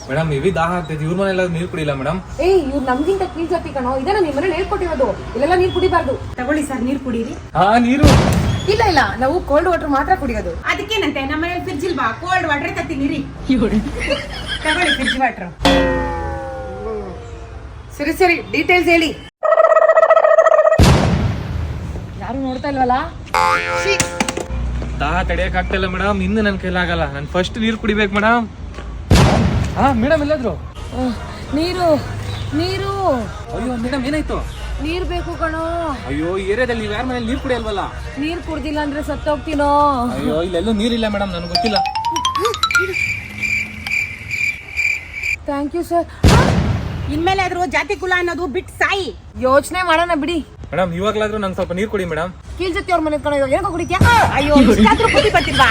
Madam EV ದಾಹ ಆಗ್ತೈತಿ, ಇವ್ರ ಮನೆಲ್ಲ ನೀರು ಕುಡಿಲ್ಲ ಮೇಡಮ್. ಇವ್ರು ನಮ್ಗಿಂತ ಕೀಳ್ ಜಾತಿ ಕಣೋ, ಇದನ್ನ ನಿಮ್ಮ ಮನೇಲಿ ಹೇಳ್ಕೊಟ್ಟಿರೋದು. ಇಲ್ಲೆಲ್ಲ ನೀರು ಕುಡಿಬಾರ್ದು. ತಗೊಳ್ಳಿ ಸರ್, ನೀರು ಕುಡೀರಿ. ನೀರು ಇಲ್ಲ ನಾವು ಕೋಲ್ಡ್ ವಾಟರ್ ಮಾತ್ರ ಕುಡಿಯೋದು. ಅದಕ್ಕೇನಂತೆ, ನಮ್ಮ ಮನೇಲಿ ಫ್ರಿಡ್ಜ್ ಇಲ್ವಾ? ಕೋಲ್ಡ್ ವಾಟರ್ ತತ್ತೀನಿ. ತಗೊಳ್ಳಿ ಫ್ರಿಡ್ಜ್ ವಾಟರ್. ಸರಿ ಡೀಟೇಲ್ಸ್ ಹೇಳಿ. ಯಾರು ನೋಡ್ತಾ ಇಲ್ವಲ್ಲ? ದಾಹ ತಡೆಯಕ್ ಆಗ್ತಿಲ್ಲ ಮೇಡಮ್, ಇನ್ನು ನನ್ನ ಕೈಲಾಗಲ್ಲ. ನಾನು ಫಸ್ಟ್ ನೀರು ಕುಡಿಬೇಕು ಮೇಡಮ್. ಮೇಡಮ್ ಎಲ್ಲಾದ್ರು? ನೀರು. ಅಯ್ಯೋ ಮೇಡಮ್ ಏನಾಯ್ತು? ನೀರ್ ಬೇಕು ಕಣೋ. ಅಯ್ಯೋ ಈ ಏರಿಯಾದಲ್ಲಿ ನೀವು ಯಾರ ಮನೇಲಿ ನೀರು ಕುಡಿಯಲ್ವಲ್ಲ? ನೀರ್ ಕುಡ್ದಿಲ್ಲ ಅಂದ್ರೆ ಸತ್ತೋಗ್ತೀನೋ. ಅಯ್ಯೋ ಇಲ್ಲೆಲ್ಲೂ ನೀರಿಲ್ಲ ಮೇಡಮ್, ನನಗೆ ಗೊತ್ತಿಲ್ಲ. Thank you sir. ಇನ್ಮೇಲೆ ಆದ್ರೂ ಜಾತಿ ಕುಲ ಅನ್ನೋದು ಬಿಟ್ಟು ಸಾಯಿ. ಯೋಚನೆ ಮಾಡೋಣ ಬಿಡಿ. ಮೇಡಮ್ ಇವಾಗ್ಲಾದ್ರೂ ನಂಗೆ ಸ್ವಲ್ಪ ನೀರು ಕೊಡಿ ಮೇಡಮ್. ಕೀಳ್ ಜೊತೆ ಅವ್ರ ಮನೆ ಕಣೋ, ಏನೋ ಕುಡಿತ್ಯಾ? ಅಯ್ಯೋ, ಇಷ್ಟಾದ್ರೂ ಬುದ್ಧಿ ಬರ್ತಿಲ್ವಾ?